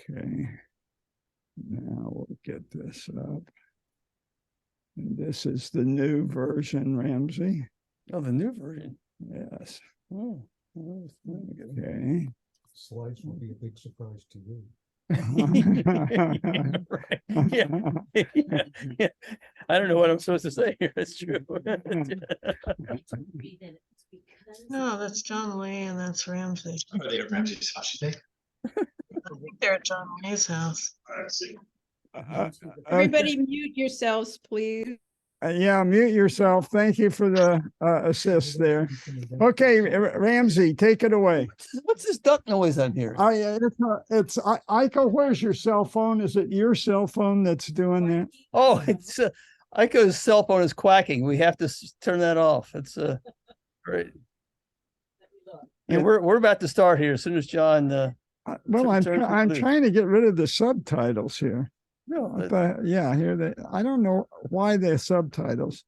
Okay. Now we'll get this up. And this is the new version, Ramsay. Oh, the new version. Yes. Oh, okay. Slides will be a big surprise to you. right. Yeah. I don't know what I'm supposed to say here. It's true. No, that's John Lee and that's Ramsay. Are they at Ramsay's house today? I think they're at John Lee's house. Everybody mute yourselves, please. Yeah, mute yourself. Thank you for the assist there. Okay, Ramsay, take it away. What's this duck noise on here? It's Iko, where's your cell phone? Is it your cell phone that's doing that? Oh, it's Iko's cell phone is quacking. We have to turn that off. It's great. Yeah, we're about to start here as soon as John. Well, I'm trying to get rid of the subtitles here. No, yeah, here I don't know why the subtitles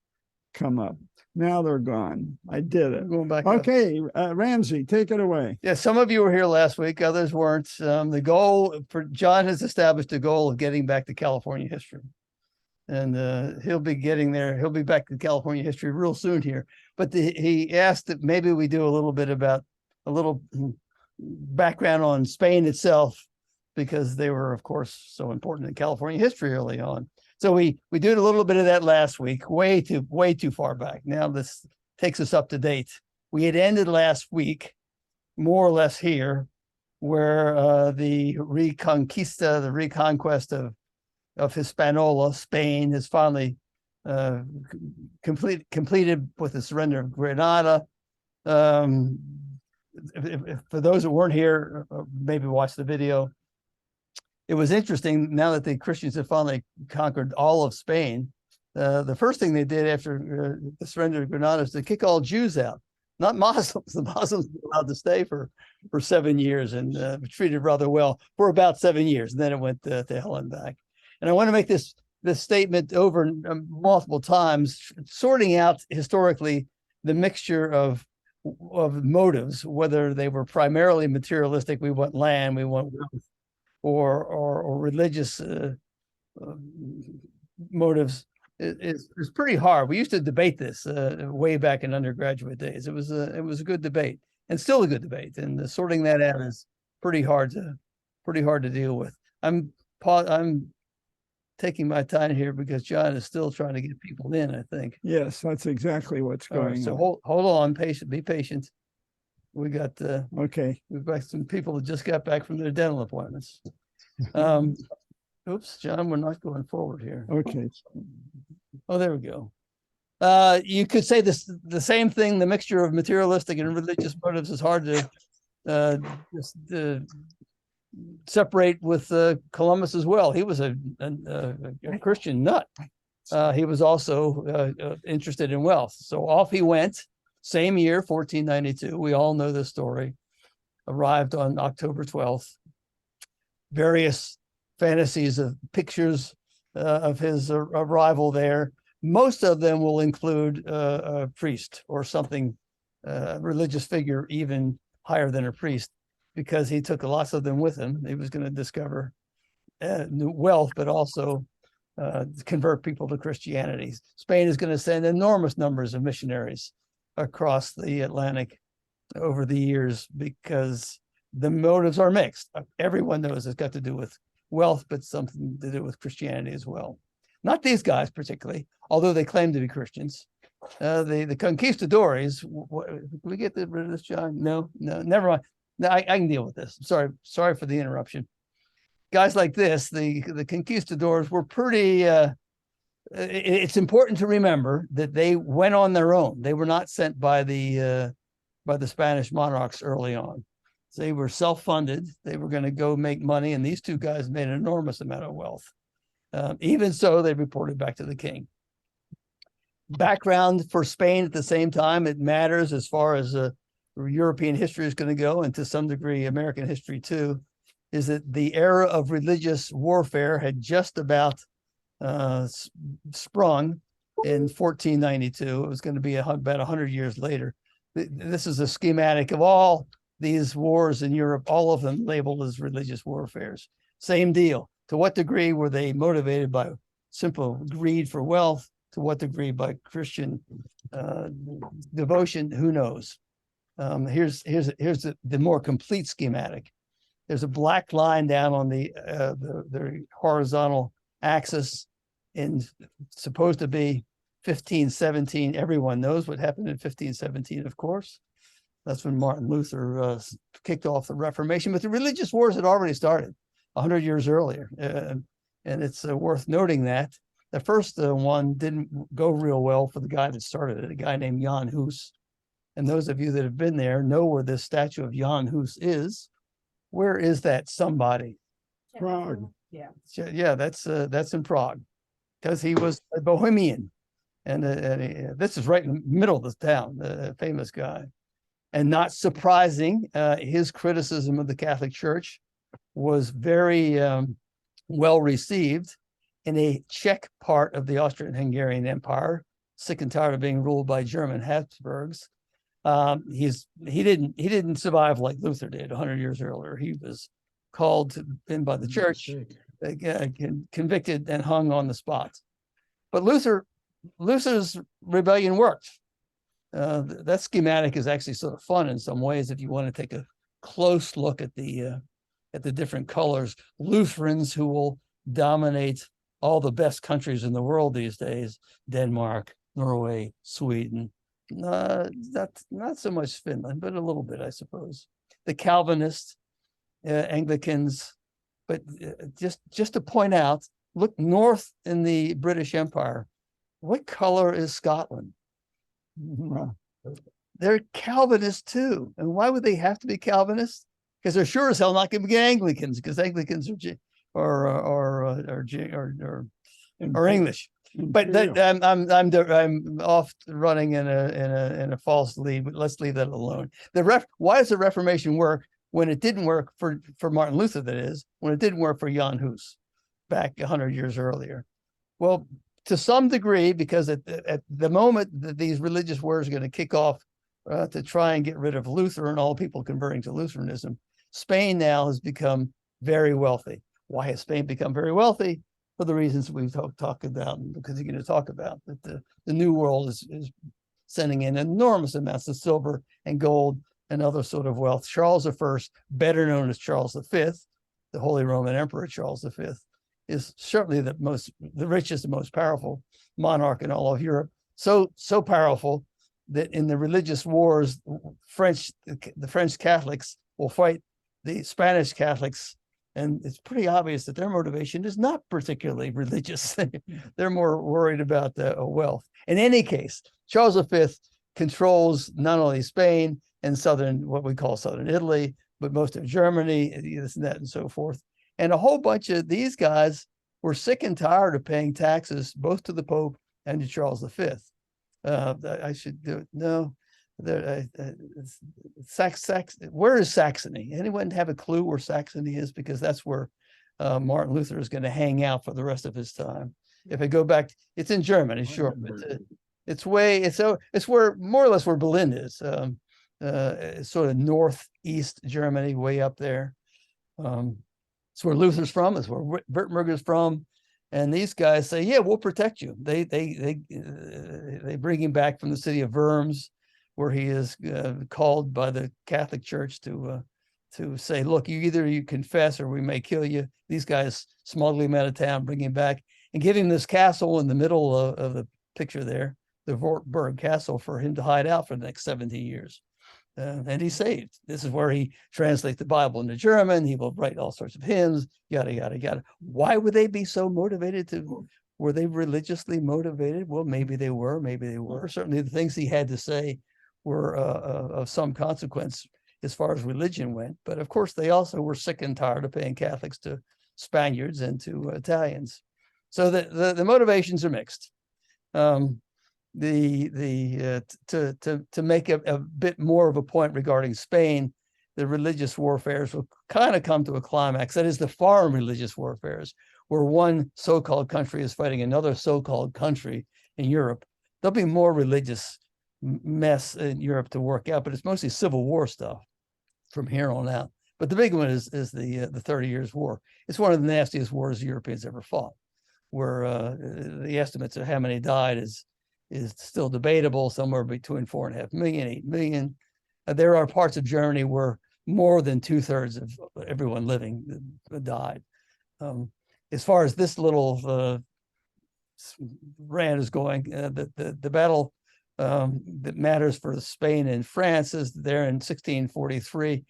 come up. Now they're gone. I did it. Going back. Okay, Ramsay, take it away. Yeah, some of you were here last week, others weren't. The goal for John has established a goal of getting back to California history. And he'll be getting there. He'll be back to California history real soon here. But he asked that maybe we do a little bit about a little background on Spain itself, because they were, of course, so important in California history early on. So we did a little bit of that last week, way too far back. Now this takes us up to date. We had ended last week, more or less here, where the Reconquista, the reconquest of Hispaniola, Spain, is finally completed with the surrender of Granada. For those that weren't here, maybe watch the video. It was interesting, now that the Christians had finally conquered all of Spain, the first thing they did after the surrender of Granada is to kick all Jews out, not Muslims. The Muslims were allowed to stay for 7 years and treated rather well for about 7 years. And then it went to hell and back. And I want to make this statement over multiple times, sorting out historically the mixture of motives, whether they were primarily materialistic, we want land, we want wealth, or religious motives. Is pretty hard. We used to debate this way back in undergraduate days. It was a good debate, and still a good debate. And sorting that out is pretty hard to deal with. I'm taking my time here because John is still trying to get people in, I think. Yes, that's exactly what's going on. So hold on, be patient. We got okay. We've got some people that just got back from their dental appointments. Oops, John, we're not going forward here. Okay. Oh, there we go. You could say the same thing. The mixture of materialistic and religious motives is hard to separate with Columbus as well. He was a Christian nut. He was also interested in wealth. So off he went. Same year, 1492. We all know this story. Arrived on October 12th. Various fantasies of pictures of his arrival there. Most of them will include a priest or something, religious figure, even higher than a priest, because he took lots of them with him. He was going to discover new wealth, but also convert people to Christianity. Spain is going to send enormous numbers of missionaries across the Atlantic over the years because the motives are mixed. Everyone knows it's got to do with wealth, but something to do with Christianity as well. Not these guys particularly, although they claim to be Christians. The Conquistadors, can we get rid of this, John? No, never mind. No, I can deal with this. Sorry for the interruption. Guys like this, the Conquistadors were pretty, it's important to remember that they went on their own. They were not sent by the Spanish monarchs early on. So they were self-funded. They were going to go make money, and these two guys made an enormous amount of wealth. Even so, they reported back to the king. Background for Spain at the same time, it matters as far as European history is going to go, and to some degree American history too, is that the era of religious warfare had just about sprung in 1492. It was going to be about 100 years later. This is a schematic of all these wars in Europe, all of them labeled as religious warfares. Same deal. To what degree were they motivated by simple greed for wealth? To what degree by Christian devotion? Who knows? Here's the more complete schematic. There's a black line down on the horizontal axis, and supposed to be 1517. Everyone knows what happened in 1517, of course. That's when Martin Luther kicked off the Reformation, but the religious wars had already started 100 years earlier. And it's worth noting that the first one didn't go real well for the guy that started it, a guy named Jan Hus. And those of you that have been there know where this statue of Jan Hus is. Where is that somebody? Prague. Yeah, that's in Prague, because he was a Bohemian. And this is right in the middle of the town, the famous guy. And not surprising, his criticism of the Catholic Church was very well received in a Czech part of the Austrian-Hungarian Empire, sick and tired of being ruled by German Habsburgs. He didn't survive like Luther did 100 years earlier. He was called in by the church, convicted, and hung on the spot. But Luther's rebellion worked. That schematic is actually sort of fun in some ways if you want to take a close look at the different colors. Lutherans who will dominate all the best countries in the world these days: Denmark, Norway, Sweden. Not so much Finland, but a little bit, I suppose. The Calvinists, Anglicans, but just to point out, look north in the British Empire. What color is Scotland? They're Calvinists too. And why would they have to be Calvinists? Because they're sure as hell not going to be Anglicans, because Anglicans are English. But I'm off running in a false lead. But let's leave that alone. Why does the Reformation work when it didn't work for Martin Luther? That is, when it didn't work for Jan Hus back 100 years earlier. Well, to some degree, because at the moment that these religious wars are going to kick off to try and get rid of Luther and all people converting to Lutheranism, Spain now has become very wealthy. Why has Spain become very wealthy? For the reasons we've talked about, and because you're going to talk about that the New World is sending in enormous amounts of silver and gold and other sort of wealth. Charles I, better known as Charles V, the Holy Roman Emperor Charles V, is certainly the richest and most powerful monarch in all of Europe. So powerful that in the religious wars, the French Catholics will fight the Spanish Catholics, and it's pretty obvious that their motivation is not particularly religious. They're more worried about wealth. In any case, Charles V controls not only Spain and what we call southern Italy, but most of Germany, this and that, and so forth. And a whole bunch of these guys were sick and tired of paying taxes, both to the Pope and to Charles V. I should do it. No. Where is Saxony? Anyone have a clue where Saxony is? Because that's where Martin Luther is going to hang out for the rest of his time. If I go back, it's in Germany, sure, but it's where more or less where Berlin is. Sort of northeast Germany, way up there. It's where Luther's from. It's where Württemberg is from. And these guys say, "Yeah, we'll protect you." They bring him back from the city of Worms, where he is called by the Catholic Church to say, "Look, you confess or we may kill you." These guys smuggle him out of town, bring him back, and give him this castle in the middle of the picture there, the Wartburg Castle, for him to hide out for the next 70 years. And he's saved. This is where he translates the Bible into German. He will write all sorts of hymns, yada, yada, yada. Why would they be so motivated were they religiously motivated? Well, maybe they were, maybe they were. Certainly the things he had to say were of some consequence as far as religion went. But of course, they also were sick and tired of paying Catholics to Spaniards and to Italians. So the motivations are mixed. To make a bit more of a point regarding Spain, the religious warfares will kind of come to a climax. That is, the foreign religious warfares, where one so-called country is fighting another so-called country in Europe. There'll be more religious mess in Europe to work out, but it's mostly civil war stuff from here on out. But the big one is the 30 Years' War. It's one of the nastiest wars the Europeans ever fought, where the estimates of how many died is still debatable, somewhere between 4.5 million, 8 million. There are parts of Germany where more than 2/3 of everyone living died. As far as this little rant is going, the battle that matters for Spain and France is there in 1643.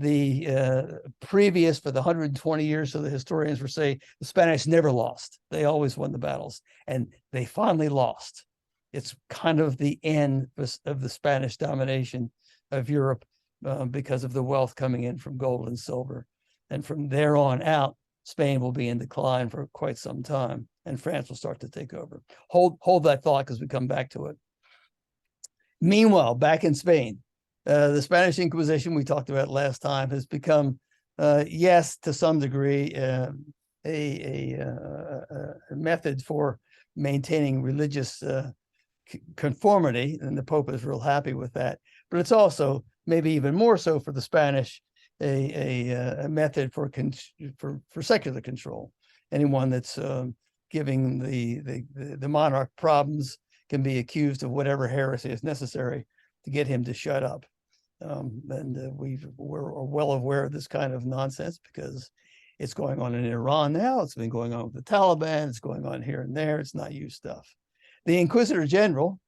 The previous, for the 120 years, so the historians would say, the Spanish never lost. They always won the battles, and they finally lost. It's kind of the end of the Spanish domination of Europe because of the wealth coming in from gold and silver. And from there on out, Spain will be in decline for quite some time, and France will start to take over. Hold that thought, because we come back to it. Meanwhile, back in Spain, the Spanish Inquisition we talked about last time has become, yes, to some degree, a method for maintaining religious conformity, and the Pope is real happy with that. But it's also, maybe even more so for the Spanish, a method for secular control. Anyone that's giving the monarch problems can be accused of whatever heresy is necessary to get him to shut up. We're well aware of this kind of nonsense because it's going on in Iran now. It's been going on with the Taliban. It's going on here and there. It's not you stuff. The Inquisitor General,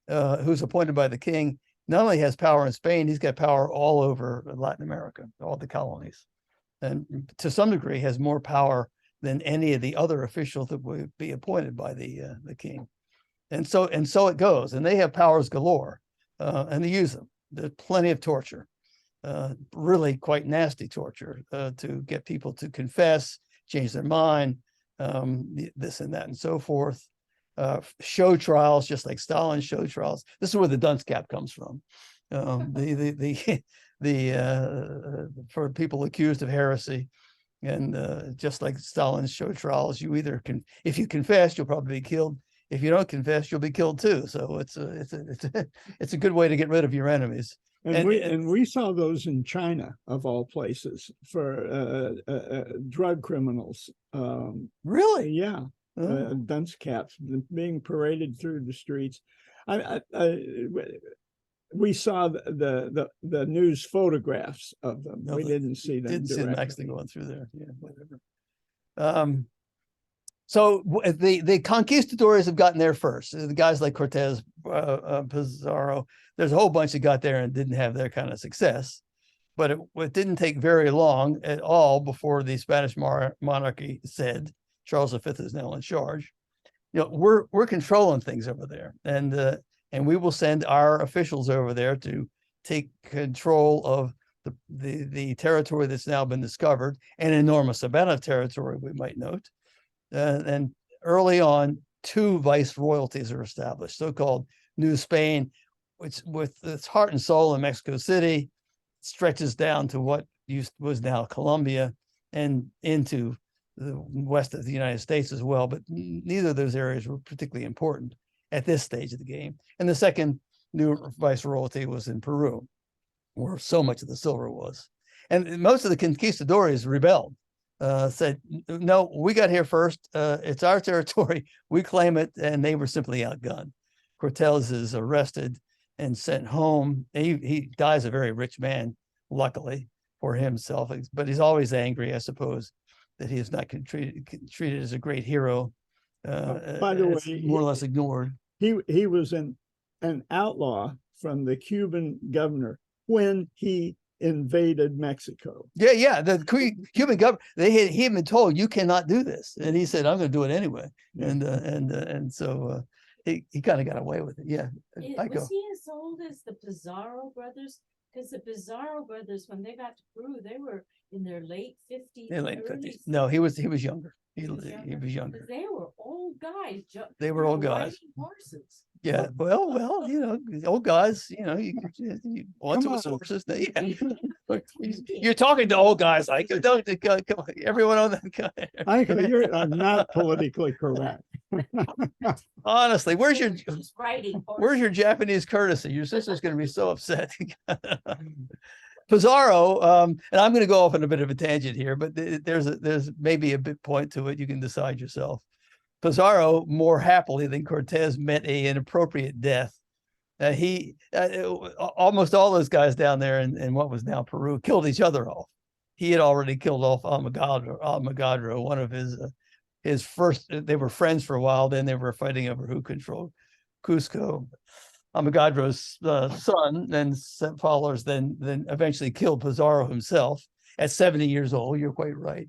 who's appointed by the king, not only has power in Spain, he's got power all over Latin America, all the colonies, and to some degree has more power than any of the other officials that would be appointed by the king. And so it goes, and they have powers galore, and they use them. There's plenty of torture, really quite nasty torture, to get people to confess, change their mind, this and that and so forth. Show trials, just like Stalin's show trials. This is where the dunce cap comes from. For people accused of heresy, and just like Stalin's show trials, you either can, if you confess, you'll probably be killed. If you don't confess, you'll be killed too. So it's a good way to get rid of your enemies. And we saw those in China, of all places, for drug criminals. Really? Yeah. Dunce caps being paraded through the streets. We saw the news photographs of them. No, we didn't see them. Didn't see them actually going through there. Yeah, whatever. So the conquistadors have gotten there first. The guys like Cortez, Pizarro. There's a whole bunch that got there and didn't have their kind of success. But it didn't take very long at all before the Spanish monarchy said, Charles V is now in charge. We're controlling things over there, and we will send our officials over there to take control of the territory that's now been discovered, an enormous amount of territory, we might note. And early on, 2 viceroyalties are established, so-called New Spain, which with its heart and soul in Mexico City, stretches down to what was now Colombia and into the west of the United States as well, but neither of those areas were particularly important at this stage of the game. And the second new viceroyalty was in Peru, where so much of the silver was. And most of the conquistadores rebelled, said, no, we got here first. It's our territory. We claim it. And they were simply outgunned. Cortez is arrested and sent home. He dies a very rich man, luckily for himself, but he's always angry, I suppose, that he is not treated as a great hero. By the way, more or less ignored. He was an outlaw from the Cuban governor when he invaded Mexico. Yeah. The Cuban government, he had been told, you cannot do this, and he said, I'm going to do it anyway. Yeah. And so he kind of got away with it. Yeah. Was he as old as the Pizarro brothers? Because the Pizarro brothers, when they got to Peru, they were in their late 50s. In late 50s. No, he was younger. He was younger. They were old guys. They were old guys. Horses. Yeah. Well, old guys, you want to horses. Yeah. You're talking to old guys. Like, don't everyone on that. You're not politically correct. Honestly, where's your Japanese courtesy? Your sister's going to be so upset. Pizarro, and I'm going to go off on a bit of a tangent here, but there's maybe a bit point to it. You can decide yourself. Pizarro, more happily than Cortez, met an inappropriate death. Almost all those guys down there in what was now Peru killed each other off. He had already killed off Almagadro, one of his first. They were friends for a while. Then they were fighting over who controlled Cusco. Almagadro's son, then followers, then eventually killed Pizarro himself at 70 years old. You're quite right.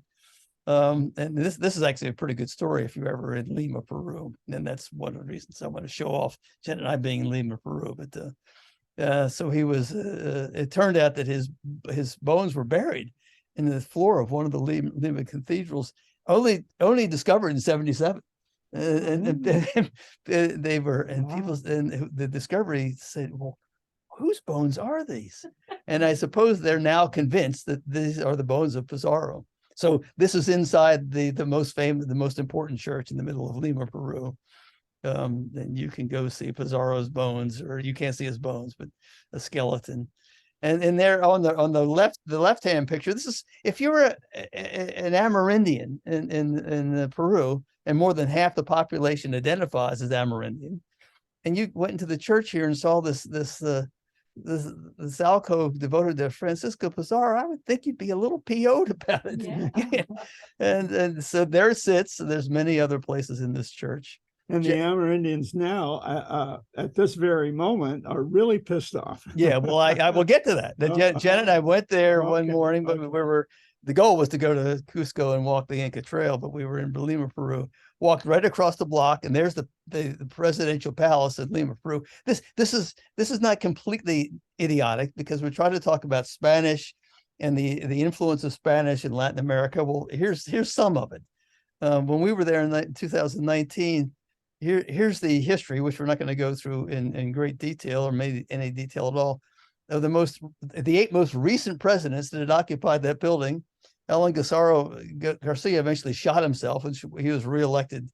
And this is actually a pretty good story if you're ever in Lima, Peru. And that's one of the reasons I want to show off Jen and I being in Lima, Peru. But so he was. It turned out that his bones were buried in the floor of one of the Lima cathedrals, only discovered in 77. And they were, and people, and the discovery said, well, whose bones are these? And I suppose they're now convinced that these are the bones of Pizarro. So this is inside the most famous, the most important church in the middle of Lima, Peru. And you can go see Pizarro's bones, or you can't see his bones, but a skeleton. And there on the left-hand picture, this is, if you're an Amerindian in Peru, and more than half the population identifies as Amerindian, and you went into the church here and saw this alcove devoted to Francisco Pizarro, I would think you'd be a little PO'd about it. Yeah. and so there it sits. There's many other places in this church. And the Amerindians now, at this very moment, are really pissed off. Yeah, well, I will get to that. Jen and I went there one morning, but the goal was to go to Cusco and walk the Inca Trail, but we were in Lima, Peru, walked right across the block, and there's the presidential palace in Lima, Peru. This is not completely idiotic, because we're trying to talk about Spanish and the influence of Spanish in Latin America. Well, here's some of it. When we were there in 2019, here's the history, which we're not going to go through in great detail, or maybe any detail at all, of the 8 most recent presidents that had occupied that building. Alan Garcia eventually shot himself, and he was reelected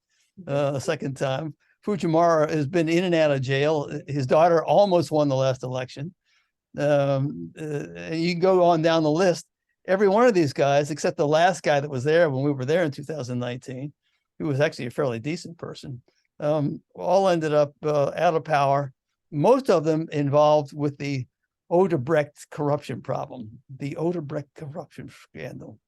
a second time. Fujimori has been in and out of jail. His daughter almost won the last election. And you can go on down the list. Every one of these guys, except the last guy that was there when we were there in 2019, who was actually a fairly decent person, all ended up out of power. Most of them involved with the Odebrecht corruption problem, the Odebrecht corruption scandal.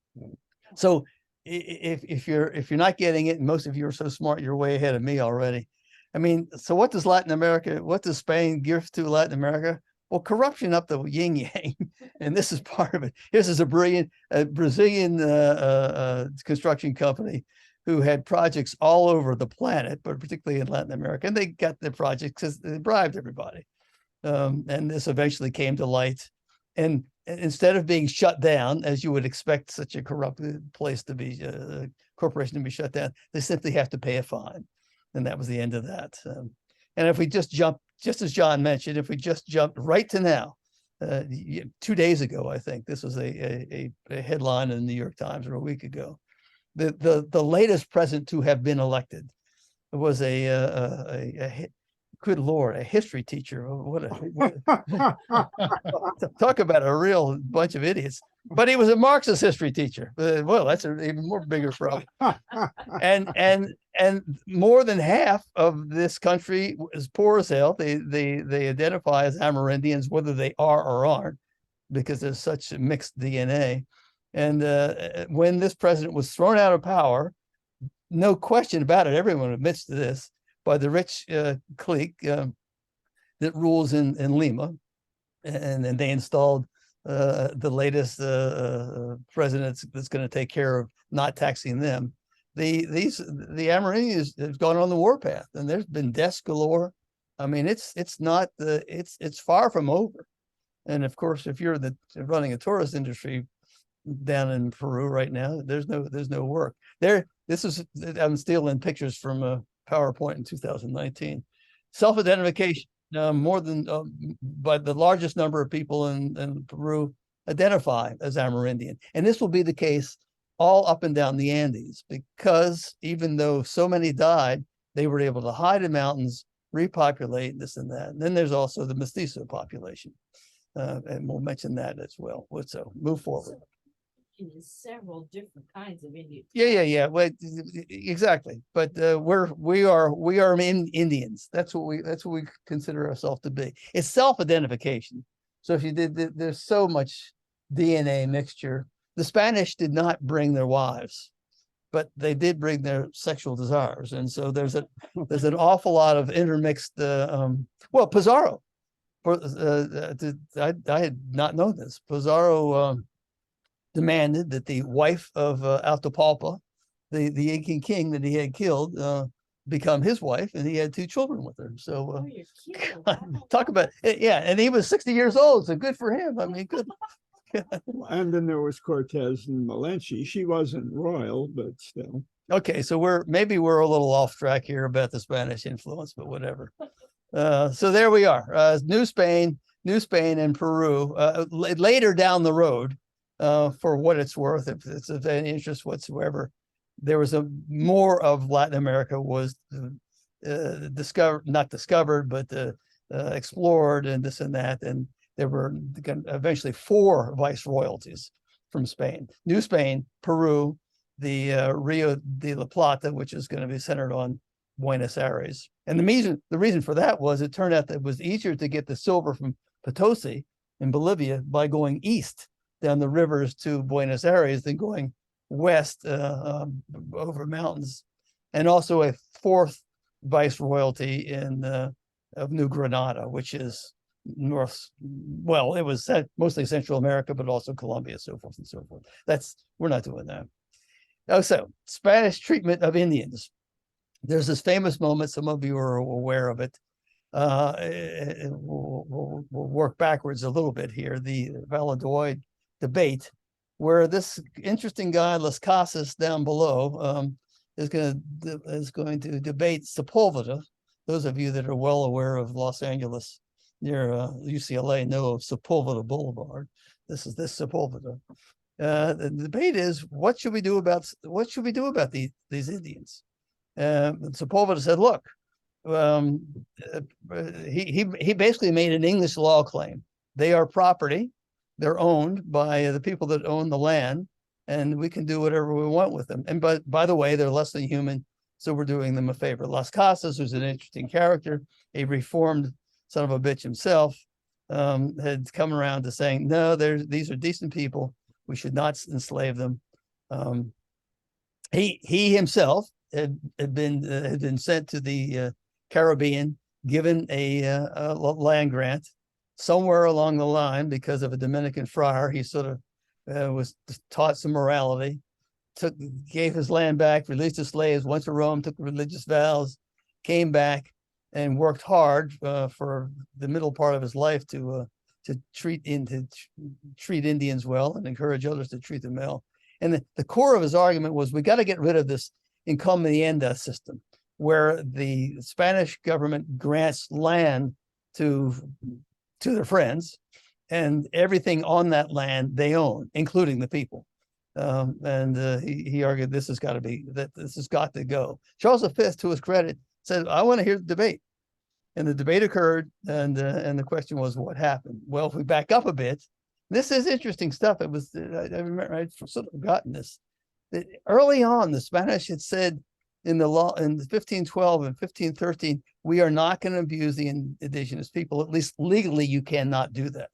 So if you're not getting it, and most of you are so smart, you're way ahead of me already. I mean, so what does Spain give to Latin America? Well, corruption up the yin yang, and this is part of it. This is a Brazilian construction company who had projects all over the planet, but particularly in Latin America, and they got their projects because they bribed everybody. And this eventually came to light. And instead of being shut down, as you would expect such a corrupted place to be, corporation to be shut down, they simply have to pay a fine. And that was the end of that. And if we just jump, just as John mentioned, if we just jumped right to now, 2 days ago, I think this was a headline in the New York Times, or a week ago, the latest president to have been elected was good Lord, a history teacher. Talk about a real bunch of idiots. But he was a Marxist history teacher. Well, that's an even more bigger problem. And more than half of this country is poor as hell. They identify as Amerindians, whether they are or aren't, because there's such a mixed DNA. And when this president was thrown out of power, no question about it, everyone admits to this, by the rich clique that rules in Lima, and they installed the latest president that's going to take care of not taxing them. The Amerindians have gone on the warpath, and there's been deaths galore. I mean, it's far from over. And of course, if you're running a tourist industry down in Peru right now, there's no work there. I'm stealing pictures from a PowerPoint in 2019. Self-identification, more than by the largest number of people in Peru identify as Amerindian. And this will be the case all up and down the Andes, because even though so many died, they were able to hide in mountains, repopulate, this and that. And then there's also the mestizo population. And we'll mention that as well. So move forward. In several different kinds of Indian. Yeah. Well, exactly. But we are Indians. That's what we consider ourselves to be. It's self-identification. So if you there's so much DNA mixture. The Spanish did not bring their wives, but they did bring their sexual desires, and so there's an awful lot of intermixed. Pizarro. I had not known this. Pizarro demanded that the wife of Atahualpa, the Incan king that he had killed, become his wife, and he had 2 children with her. So Oh, you're kidding. Wow. talk about it, yeah, and he was 60 years old, so good for him. I mean, good. And then there was Cortez and Malenchi. She wasn't royal, but still. Okay, so maybe we're a little off track here about the Spanish influence, but whatever. So there we are. New Spain and Peru. Later down the road, for what it's worth, if it's of any interest whatsoever, there was more of Latin America was not discovered, but explored and this and that. And there were eventually 4 viceroyalties from Spain: New Spain, Peru, the Rio de la Plata, which is going to be centered on Buenos Aires. And the reason for that was it turned out that it was easier to get the silver from Potosi in Bolivia by going east down the rivers to Buenos Aires than going west over mountains. And also a 4th viceroyalty of New Granada, which is north. Well, it was mostly Central America, but also Colombia, so forth and so forth. We're not doing that. So Spanish treatment of Indians. There's this famous moment, some of you are aware of it. We'll work backwards a little bit here. The Valladolid debate, where this interesting guy, Las Casas, down below, is going to debate Sepulveda. Those of you that are well aware of Los Angeles near UCLA know of Sepulveda Boulevard. This is Sepulveda. The debate is, what should we do about these Indians? Sepulveda said, look, he basically made an English law claim. They are property. They're owned by the people that own the land, and we can do whatever we want with them. And by the way, they're less than human, so we're doing them a favor. Las Casas, who's an interesting character, a reformed son of a bitch himself, had come around to saying, no, these are decent people. We should not enslave them. He himself had been sent to the Caribbean, given a land grant somewhere along the line because of a Dominican friar. He sort of was taught some morality, gave his land back, released his slaves, went to Rome, took religious vows, came back, and worked hard for the middle part of his life to treat Indians well and encourage others to treat them well. And the core of his argument was, we got to get rid of this encomienda system, where the Spanish government grants land to their friends, and everything on that land they own, including the people. He argued this has got to go. Charles V, to his credit, said, I want to hear the debate. And the debate occurred, and the question was, what happened? Well, if we back up a bit, this is interesting stuff. It was, I remember, I'd sort of forgotten this. That early on, the Spanish had said in the law in 1512 and 1513, we are not going to abuse the indigenous people. At least legally, you cannot do that.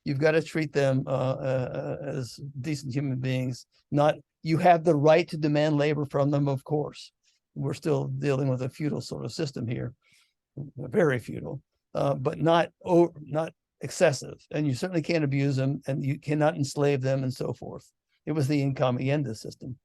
You've got to treat them as decent human beings. You have the right to demand labor from them, of course. We're still dealing with a feudal sort of system here, very feudal, but not excessive. And you certainly can't abuse them, and you cannot enslave them, and so forth. It was the encomienda system.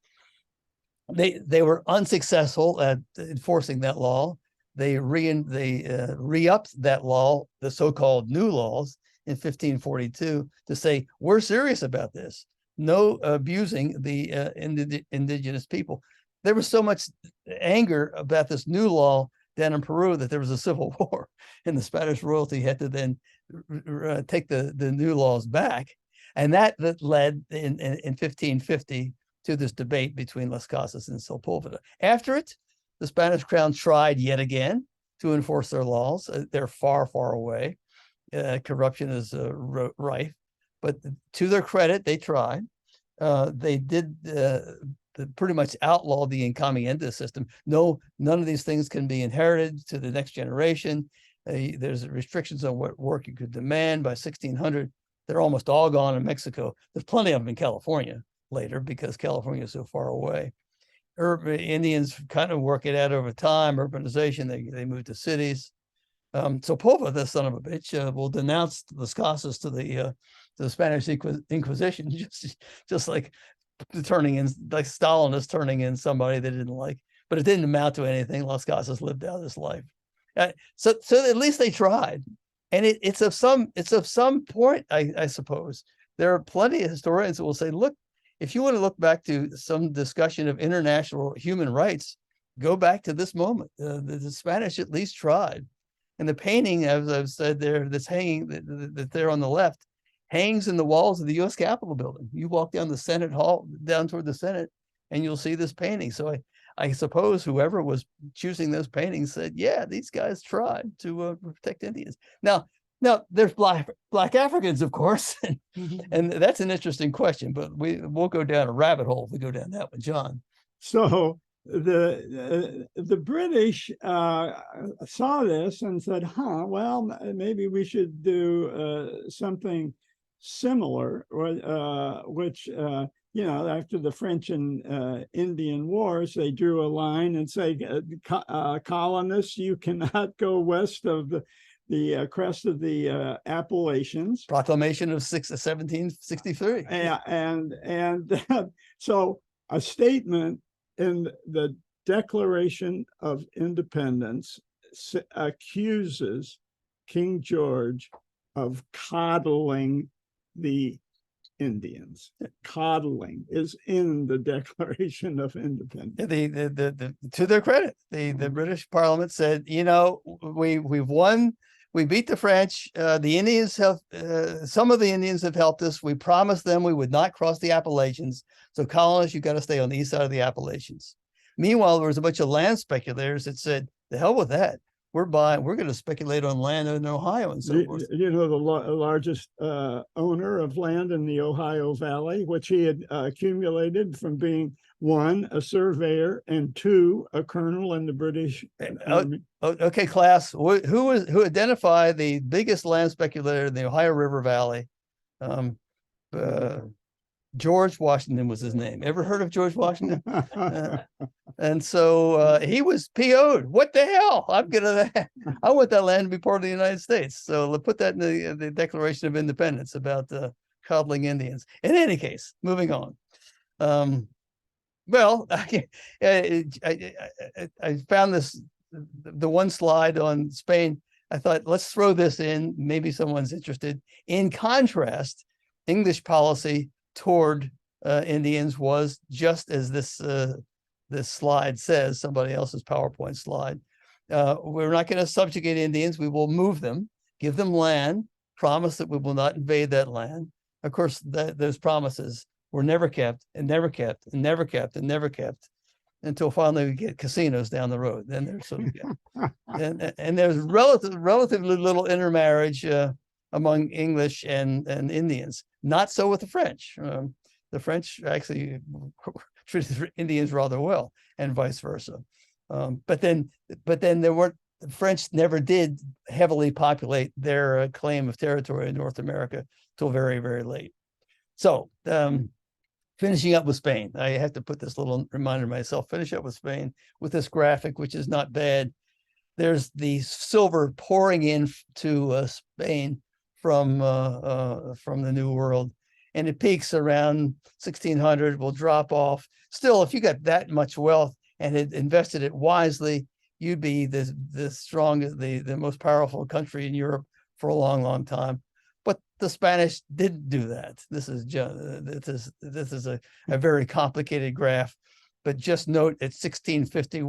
They were unsuccessful at enforcing that law. They re-upped that law, the so-called new laws, in 1542 to say, we're serious about this. No abusing the indigenous people. There was so much anger about this new law down in Peru that there was a civil war, and the Spanish royalty had to then take the new laws back. And that led in 1550 to this debate between Las Casas and Sepulveda. After it, the Spanish crown tried yet again to enforce their laws. They're far, far away. corruption is rife. But to their credit, they tried. They did pretty much outlaw the encomienda system. No, none of these things can be inherited to the next generation. There's restrictions on what work you could demand. By 1600, they're almost all gone in Mexico. There's plenty of them in California later because California is so far away. Urban Indians kind of work it out over time. Urbanization, they move to cities. So Pova, the son of a bitch, will denounce the Casas to the Spanish Inquisition, just like turning in, like Stalin is turning in somebody they didn't like, but it didn't amount to anything. Las Casas lived out his life. So at least they tried, and it's of some point, I suppose. There are plenty of historians that will say, look, if you want to look back to some discussion of international human rights, go back to this moment. The Spanish at least tried. And the painting, as I've said there, that's hanging, that there on the left, hangs in the walls of the U.S. Capitol building. You walk down the Senate hall, down toward the Senate, and you'll see this painting. So I suppose whoever was choosing those paintings said, yeah, these guys tried to protect Indians. Now there's black Africans, of course, and that's an interesting question, but we'll go down a rabbit hole if we go down that one, John. So the British saw this and said, well, maybe we should do something similar, which, after the French and Indian Wars, they drew a line and say, colonists, you cannot go west of the crest of the Appalachians. Proclamation of 1763. And so a statement in the Declaration of Independence accuses King George of coddling the Indians. Coddling is in the Declaration of Independence. To their credit, the British Parliament said, we've won. We beat the French. The Indians have, some of the Indians have helped us. We promised them we would not cross the Appalachians. So colonists, you've got to stay on the east side of the Appalachians. Meanwhile, there was a bunch of land speculators that said, the hell with that. We're going to speculate on land in Ohio and so forth. The largest owner of land in the Ohio Valley, which he had accumulated from being, one, a surveyor, and two, a colonel in the British Army. Okay, class. Who identified the biggest land speculator in the Ohio River Valley? George Washington was his name. Ever heard of George Washington? And so he was PO'd. What the hell? I want that land to be part of the United States. So let's put that in the Declaration of Independence about coddling Indians. In any case, moving on. Well, I found the one slide on Spain. I thought, let's throw this in. Maybe someone's interested. In contrast, English policy toward Indians was just as this slide says, somebody else's PowerPoint slide. We're not going to subjugate Indians. We will move them, give them land, promise that we will not invade that land. Of course, those promises were never kept and never kept and never kept and never kept until finally we get casinos down the road. Then there's and there's relatively little intermarriage among English and Indians. Not so with the French. The French actually treated Indians rather well, and vice versa. But then the French never did heavily populate their claim of territory in North America till very, very late. So finishing up with Spain, I have to put this little reminder myself, finish up with Spain with this graphic, which is not bad. There's the silver pouring in to Spain from the New World, and it peaks around 1600, will drop off. Still, if you got that much wealth and had invested it wisely, you'd be the strongest, the most powerful country in Europe for a long, long time. But the Spanish didn't do that. This is a very complicated graph, but just note at 1650,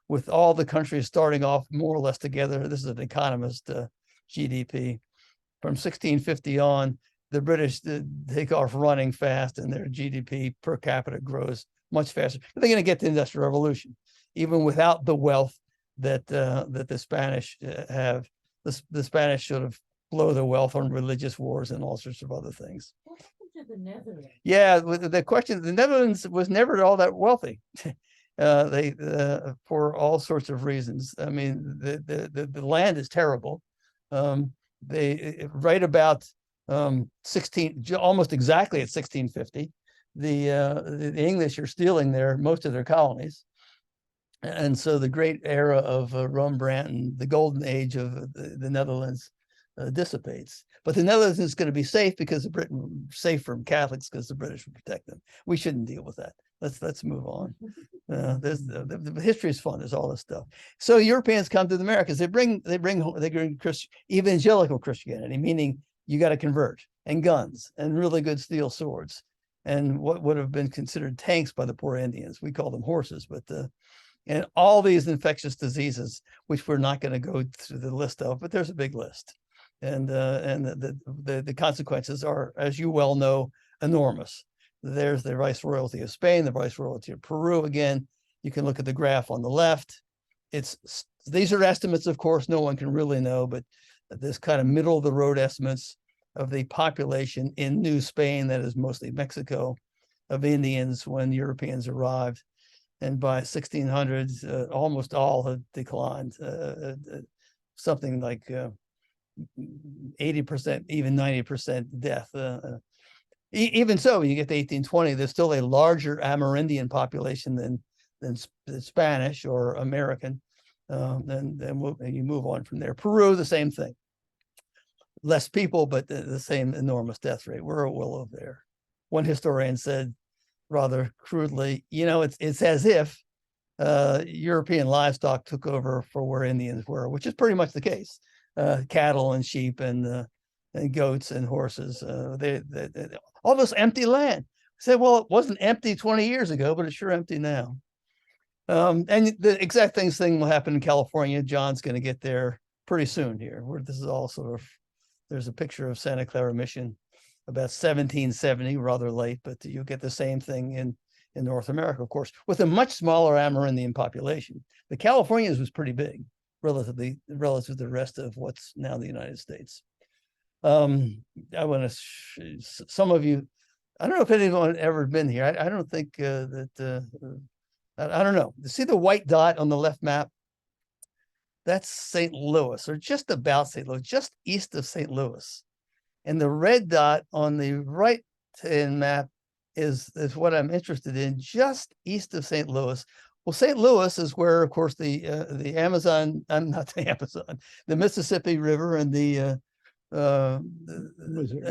with all the countries starting off more or less together, this is an economist GDP. From 1650 on, the British take off running fast, and their GDP per capita grows much faster. They're going to get the Industrial Revolution, even without the wealth that the Spanish have. The Spanish sort of blow their wealth on religious wars and all sorts of other things. What happened to the Netherlands? Yeah, the question, the Netherlands was never all that wealthy. They for all sorts of reasons. I mean, the land is terrible. They right about 16, almost exactly at 1650, the English are stealing most of their colonies. And so the great era of Rembrandt and the golden age of the Netherlands dissipates. But the Netherlands is going to be safe because of Britain, safe from Catholics because the British will protect them. We shouldn't deal with that. Let's move on. The history is fun. There's all this stuff. So Europeans come to the Americas. They bring evangelical Christianity, meaning you got to convert, and guns, and really good steel swords, and what would have been considered tanks by the poor Indians. We call them horses, but and all these infectious diseases, which we're not going to go through the list of, but there's a big list, and the consequences are, as you well know, enormous. There's the Viceroyalty of Spain, the Viceroyalty of Peru. Again, you can look at the graph on the left. These are estimates, of course, no one can really know, but this kind of middle of the road estimates of the population in New Spain, that is mostly Mexico, of Indians when Europeans arrived. And by 1600s, almost all had declined, something like 80%, even 90% death. Even so, when you get to 1820, there's still a larger Amerindian population than Spanish or American. And you move on from there. Peru, the same thing. Less people, but the same enormous death rate. We're well over there. One historian said, rather crudely, it's as if European livestock took over for where Indians were, which is pretty much the case. Cattle and sheep and goats and horses, all this empty land. I said, well, it wasn't empty 20 years ago, but it's sure empty now. And the exact thing will happen in California. John's going to get there pretty soon here, where this is all sort of, there's a picture of Santa Clara Mission about 1770, rather late, but you get the same thing in North America, of course, with a much smaller Amerindian population. The Californians was pretty big relative to the rest of what's now the United States. I want to, some of you, I don't know if anyone had ever been here. I don't think I don't know. See the white dot on the left map? That's St. Louis, or just about St. Louis, just east of St. Louis. And the red dot on the right hand map is what I'm interested in, just east of St. Louis. Well, St. Louis is where, of course, the Amazon, not the Amazon, the Mississippi River and the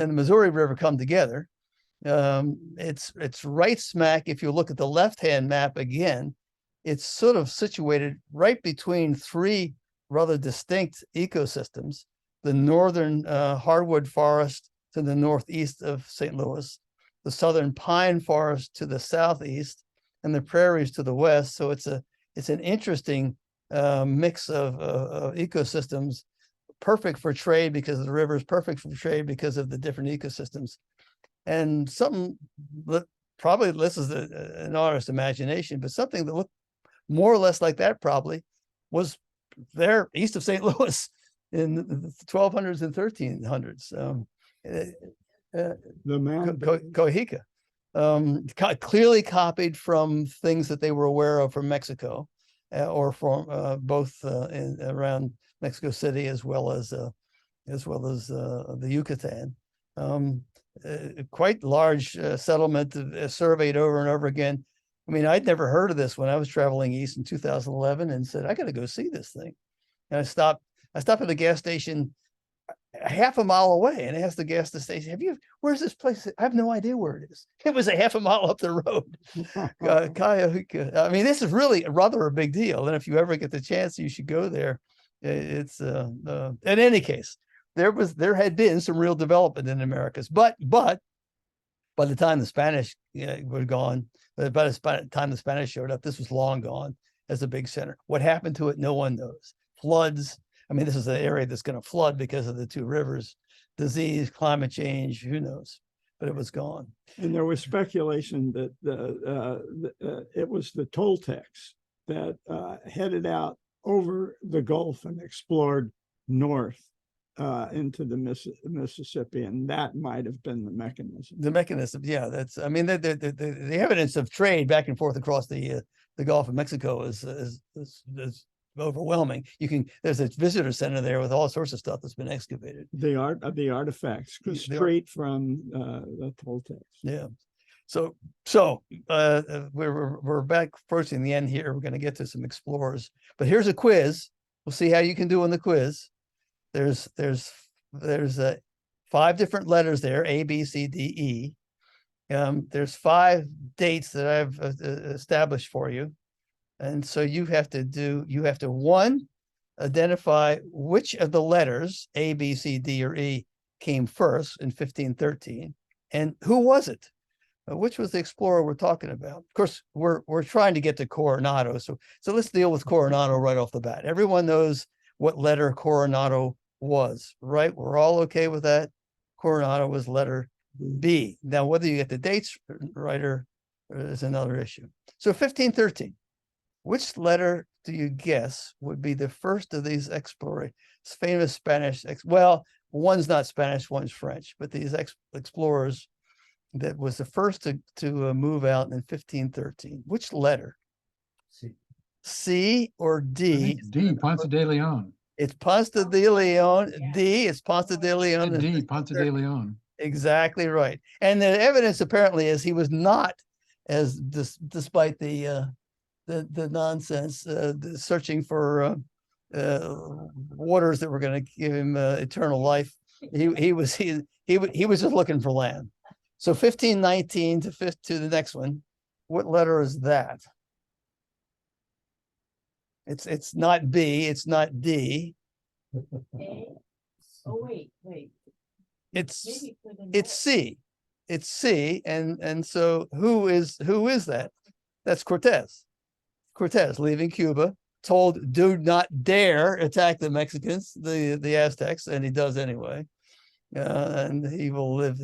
Missouri River come together. It's right smack. If you look at the left-hand map again, it's sort of situated right between three rather distinct ecosystems: the northern hardwood forest to the northeast of St. Louis, the southern pine forest to the southeast, and the prairies to the west. So it's an interesting mix of ecosystems, perfect for trade because of the rivers, perfect for trade because of the different ecosystems. And something that probably, this is an artist's imagination, but something that looked more or less like that probably was there east of St. Louis in the 1200s and 1300s. The man, Coahuila, clearly copied from things that they were aware of from Mexico, or from both around Mexico City as well as the Yucatan. Quite large settlement, surveyed over and over again. I mean, I'd never heard of this when I was traveling east in 2011 and said, I got to go see this thing. And I stopped at a gas station a half a mile away and asked the gas station, where's this place? I have no idea where it is. It was a half a mile up the road. Coahuila. I mean, this is really rather a big deal. And if you ever get the chance, you should go there. It's in any case, there had been some real development in the Americas, but by the time the Spanish were gone, by the time the Spanish showed up, this was long gone as a big center. What happened to it, no one knows. Floods. I mean, this is an area that's going to flood because of the two rivers. Disease, climate change, who knows? But it was gone. And there was speculation that it was the Toltecs that headed out over the Gulf and explored north into the Mississippi, and that might have been the mechanism. The mechanism, yeah, that's, I mean, the evidence of trade back and forth across the Gulf of Mexico is overwhelming. There's a visitor center there with all sorts of stuff that's been excavated. The artifacts straight from the Toltecs. Yeah. So we're back approaching the end here. We're going to get to some explorers, but here's a quiz. We'll see how you can do on the quiz. There's 5 different letters there, A, B, C, D, E. There's 5 dates that I've established for you. And so you have to one, identify which of the letters A, B, C, D, or E came first in 1513, and who was it? Which was the explorer we're talking about? Of course, we're trying to get to Coronado, so let's deal with Coronado right off the bat. Everyone knows what letter Coronado was, right? We're all okay with that. Coronado was letter B. Now, whether you get the dates right or is another issue. So 1513. Which letter do you guess would be the first of these explorers? Famous Spanish, well, one's not Spanish, one's French, but these explorers that was the first to move out in 1513. Which letter? C. C or D? D, Ponce de Leon. It's Ponce de Leon. D, it's Ponce de Leon. D, Ponce de Leon. Exactly right. And the evidence apparently is he was not, as despite the nonsense, searching for waters that were going to give him eternal life. He was just looking for land. So 1519 to the next one. What letter is that? It's not B. It's not D. A. Oh, wait. It's Maybe for the it's C. It's C. And so who is that? That's Cortez. Cortez leaving Cuba, told do not dare attack the Mexicans, the Aztecs, and he does anyway. And he will live.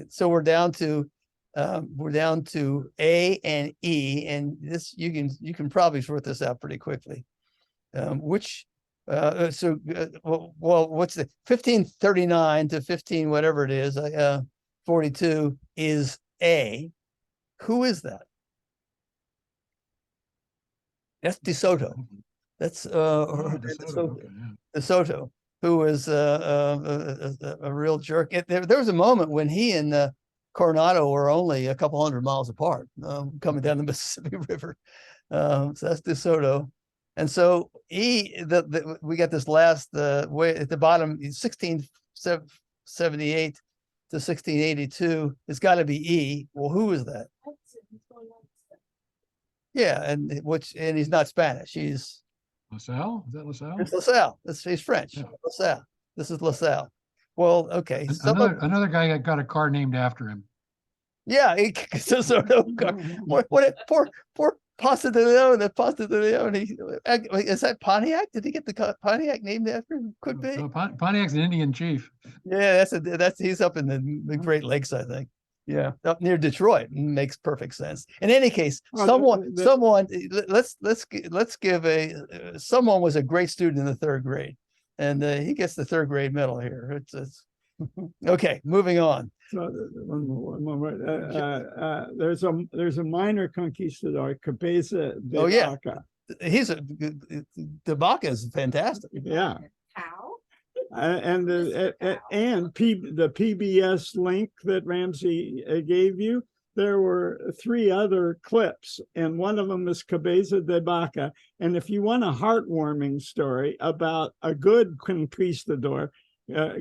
So we're down to A and E, and this you can probably sort this out pretty quickly. What's the 1539 to 15 whatever it is, 42 is A. Who is that? That's De Soto. That's De Soto, who was a real jerk. There was a moment when he and Coronado were only a couple hundred miles apart, coming down the Mississippi River. So that's De Soto. And so we got this last way at the bottom, 1678 to 1682. It's got to be E. Well, who is that? Yeah, and he's not Spanish. He's LaSalle? Is that LaSalle? It's LaSalle. He's French. Yeah. LaSalle. This is LaSalle. Well, okay. Another guy that got a car named after him. Yeah, poor Ponce de Leon. Ponce de Leon. Is that Pontiac? Did he get the Pontiac named after him? Could be. So Pontiac's an Indian chief. Yeah, he's up in the Great Lakes, I think. Yeah, up near Detroit. Makes perfect sense. In any case, someone was a great student in the 3rd grade, and he gets the 3rd grade medal here. It's okay. Moving on. So one more. There's a minor conquistador, Cabeza de Vaca. De Vaca is fantastic. Yeah. How? And the PBS link that Ramsay gave you, there were 3 other clips, and one of them is Cabeza de Vaca. And if you want a heartwarming story about a good conquistador,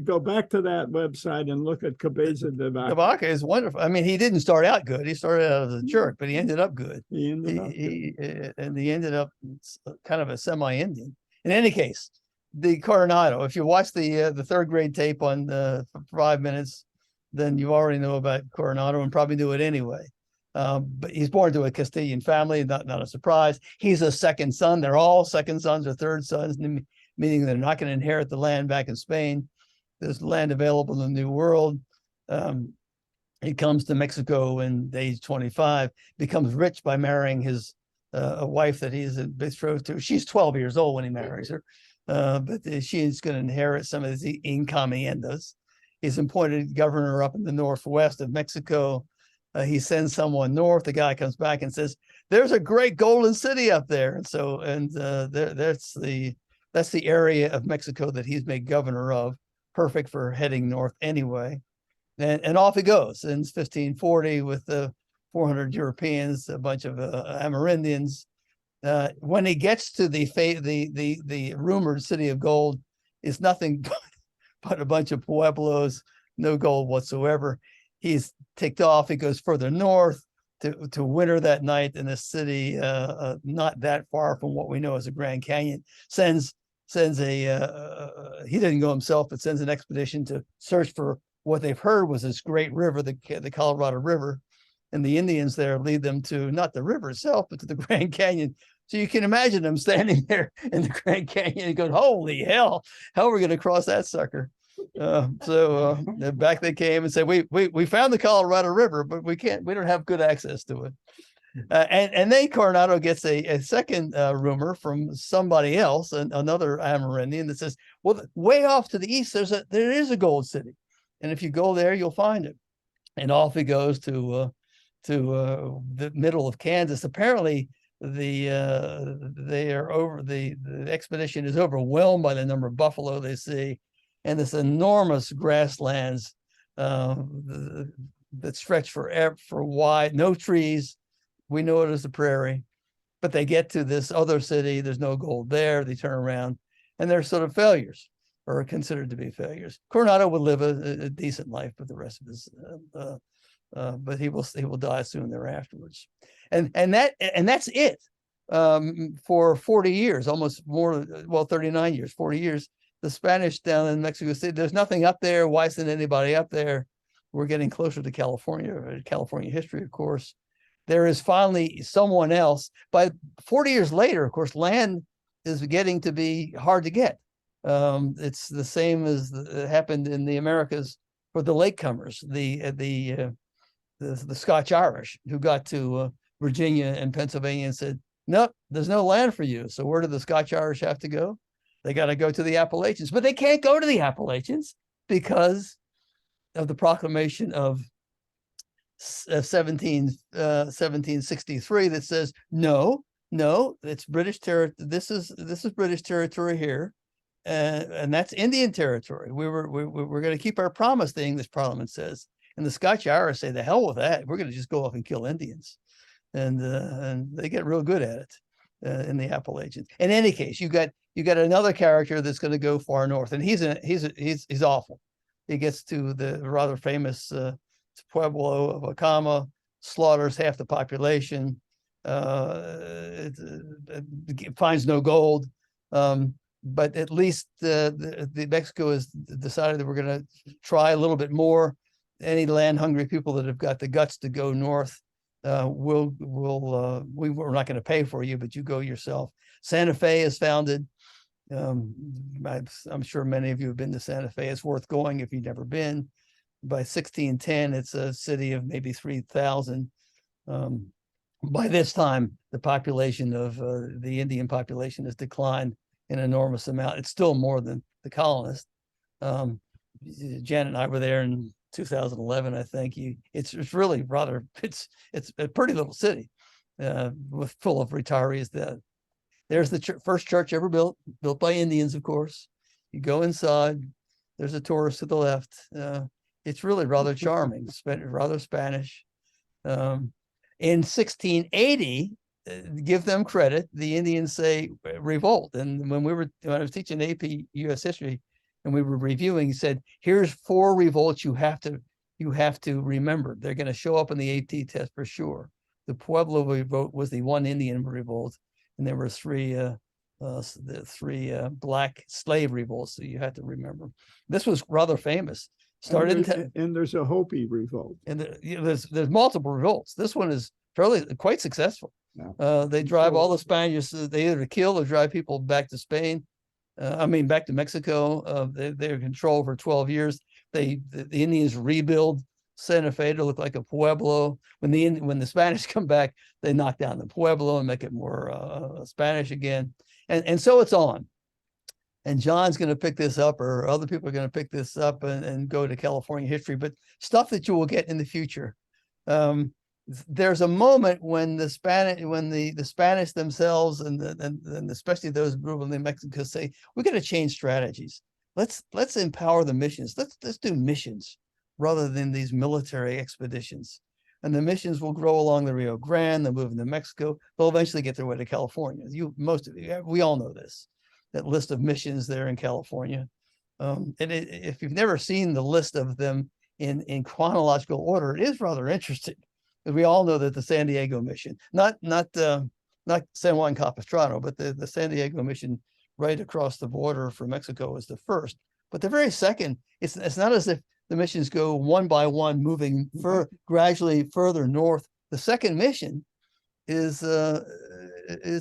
go back to that website and look at Cabeza de Vaca. De Vaca is wonderful. I mean, he didn't start out good. He started out as a jerk, but he ended up good. He ended up kind of a semi-Indian. In any case, the Coronado, if you watch the 3rd grade tape on for 5 minutes, then you already know about Coronado and probably knew it anyway. But he's born to a Castilian family, not a surprise. He's a second son. They're all second sons or third sons, meaning they're not going to inherit the land back in Spain. There's land available in the New World. He comes to Mexico in age 25, becomes rich by marrying a wife that he's betrothed to. She's 12 years old when he marries her. but she's going to inherit some of the encomiendas. He's appointed governor up in the northwest of Mexico. He sends someone north. The guy comes back and says, "There's a great golden city up there." And so, that's the area of Mexico that he's made governor of, perfect for heading north anyway. And off he goes in 1540 with the 400 Europeans, a bunch of Amerindians. When he gets to the rumored city of gold, it's nothing but a bunch of pueblos, no gold whatsoever. He's ticked off. He goes further north to winter that night in a city not that far from what we know as the Grand Canyon. Sends a he didn't go himself, but sends an expedition to search for what they've heard was this great river, the Colorado River, and the Indians there lead them to not the river itself, but to the Grand Canyon. So you can imagine them standing there in the Grand Canyon and going, "Holy hell, how are we going to cross that sucker?" So back they came and said, we found the Colorado River, but we don't have good access to it. And then Coronado gets a second rumor from somebody else, another Amerindian, that says, well, way off to the east, there is a gold city. And if you go there, you'll find it. And off he goes to the middle of Kansas. Apparently, the expedition is overwhelmed by the number of buffalo they see, and this enormous grasslands that stretch for wide, no trees. We know it as the prairie, but they get to this other city. There's no gold there. They turn around, and they're sort of failures, or considered to be failures. Coronado would live a decent life with the rest of his, but he will die soon thereafterwards. And that's it for 40 years, almost more, well, 39 years, 40 years. The Spanish down in Mexico City, there's nothing up there. Why send anybody up there? We're getting closer to California history, of course. There is finally someone else. By 40 years later, of course, land is getting to be hard to get. It's the same as happened in the Americas for the latecomers, the Scotch Irish, who got to Virginia and Pennsylvania and said, "Nope, there's no land for you." So where do the Scotch Irish have to go? They got to go to the Appalachians, but they can't go to the Appalachians because of the proclamation of 1763 that says, no, it's British territory. This is British territory here. And that's Indian territory. We're going to keep our promise, the English Parliament says. And the Scotch Irish say, "The hell with that. We're going to just go off and kill Indians." And they get real good at it in the Appalachians. In any case, you got another character that's going to go far north, and he's awful. He gets to the rather famous Pueblo of Acama, slaughters half the population, finds no gold. But at least the Mexico has decided that we're going to try a little bit more. Any land hungry people that have got the guts to go north, we're not going to pay for you, but you go yourself. Santa Fe is founded. I'm sure many of you have been to Santa Fe. It's worth going if you've never been. By 1610, it's a city of maybe 3,000. By this time, the population of the Indian population has declined an enormous amount. It's still more than the colonists. Janet and I were there in 2011, I think. It's really rather, it's a pretty little city with full of retirees. There's the first church ever built by Indians, of course. You go inside, there's a tourist to the left. It's really rather charming, rather Spanish. In 1680, give them credit, the Indians say revolt. And when I was teaching AP US history and we were reviewing, he said, here's 4 revolts you have to remember. They're going to show up in the AT test for sure. The Pueblo revolt was the one Indian revolt, and there were 3 black slave revolts that you had to remember. This was rather famous. And there's a Hopi revolt. And there's multiple revolts. This one is quite successful. Yeah. They drive all the Spaniards. They either kill or drive people back to Spain. Back to Mexico. They're in control for 12 years. The Indians rebuild Santa Fe to look like a pueblo. When the Spanish come back, they knock down the pueblo and make it more Spanish again. And so it's on. And John's going to pick this up, or other people are going to pick this up and go to California history, but stuff that you will get in the future. There's a moment when the Spanish themselves and especially those group of the Mexicans say, we're going to change strategies. Let's empower the missions. Let's do missions rather than these military expeditions. And the missions will grow along the Rio Grande. They'll move into Mexico. They'll eventually get their way to California. Most of you, we all know this, that list of missions there in California. If you've never seen the list of them in chronological order, it is rather interesting. We all know that the San Diego mission, not San Juan Capistrano, but the San Diego mission right across the border from Mexico is the first. But the very second, it's not as if the missions go one by one, moving gradually further north. The second mission is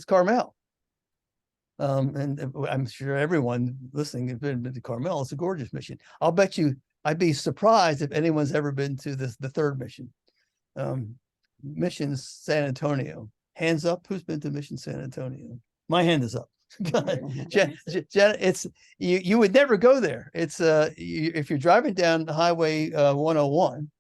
Carmel. And I'm sure everyone listening has been to Carmel. It's a gorgeous mission. I'll bet you, I'd be surprised if anyone's ever been to the third mission. Missions San Antonio. Hands up. Who's been to Mission San Antonio? My hand is up. Jen, it's you would never go there. It's if you're driving down Highway 101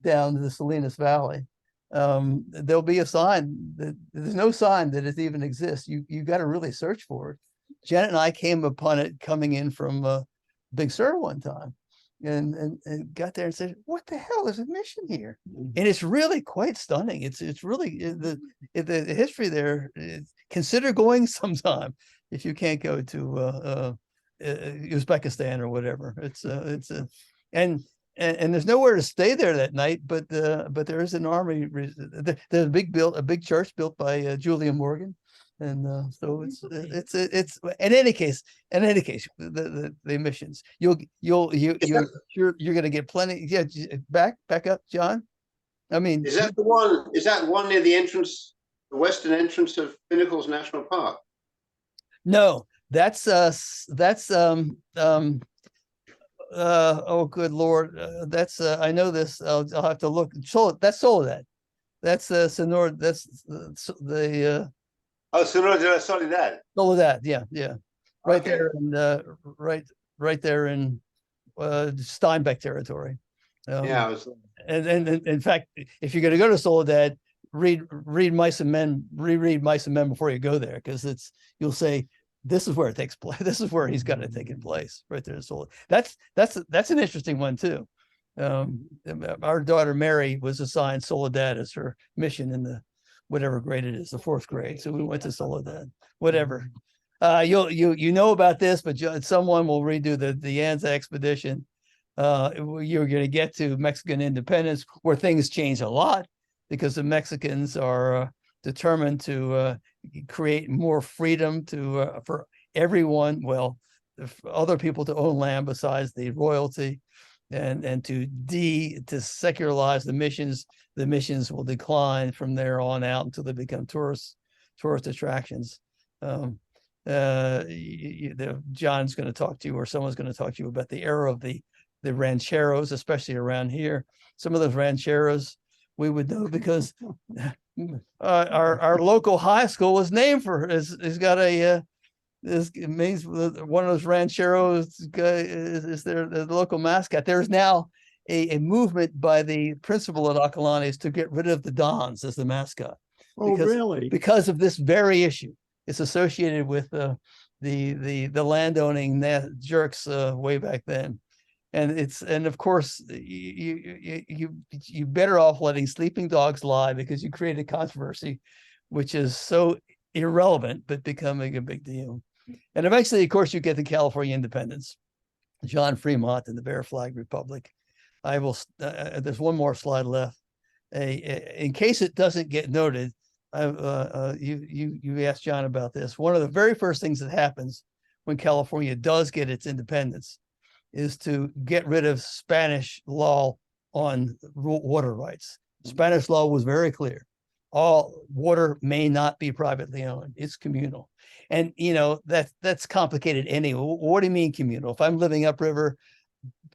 down to the Salinas Valley, there'll be a sign that there's no sign that it even exists. You got to really search for it. Janet and I came upon it coming in from Big Sur one time, and got there and said, "What the hell is a mission here?" And it's really quite stunning. It's really the history there. Consider going sometime if you can't go to Uzbekistan or whatever. And there's nowhere to stay there that night, but there is an army. There's a big church built by Julian Morgan, and so it's in any case the missions you're going to get plenty. Yeah, back up, John. I mean, is that the one near the entrance, the western entrance of Pinnacles National Park? No, that's oh good Lord, that's I know this. I'll have to look. That's Soledad. That's Sonora. That's the Oh, Sonora de la Soledad. Soledad, yeah, right Okay. there, and right there in Steinbeck territory. Yeah, I was. And in fact, if you're going to go to Soledad, reread Mice and Men before you go there, because you'll say, this is where it takes place. This is where he's got it taking place, right there in Soledad. That's an interesting one too. Our daughter Mary was assigned Soledad as her mission in the whatever grade it is, the 4th grade. So we went to Soledad. Whatever. You know about this, but someone will redo the Anza expedition. You're going to get to Mexican independence, where things change a lot because the Mexicans are determined to create more freedom for everyone. Well, other people to own land besides the royalty, and to secularize the missions. The missions will decline from there on out until they become tourist attractions. John's going to talk to you, or someone's going to talk to you about the era of the rancheros, especially around here. Some of those rancheros we would know because our local high school is named for has got a it means one of those rancheros is the local mascot. There's now a movement by the principal at Acalanes to get rid of the Dons as the mascot. Oh, really? Because of this very issue. It's associated with the landowning jerks way back then. And of course you better off letting sleeping dogs lie, because you create a controversy which is so irrelevant but becoming a big deal. And eventually, of course, you get the California independence, John Fremont and the Bear Flag Republic. I will. There's one more slide left. In case it doesn't get noted, you asked John about this. One of the very first things that happens when California does get its independence is to get rid of Spanish law on water rights. Spanish law was very clear. All water may not be privately owned. It's communal. And, that's complicated anyway. What do you mean communal? If I'm living upriver,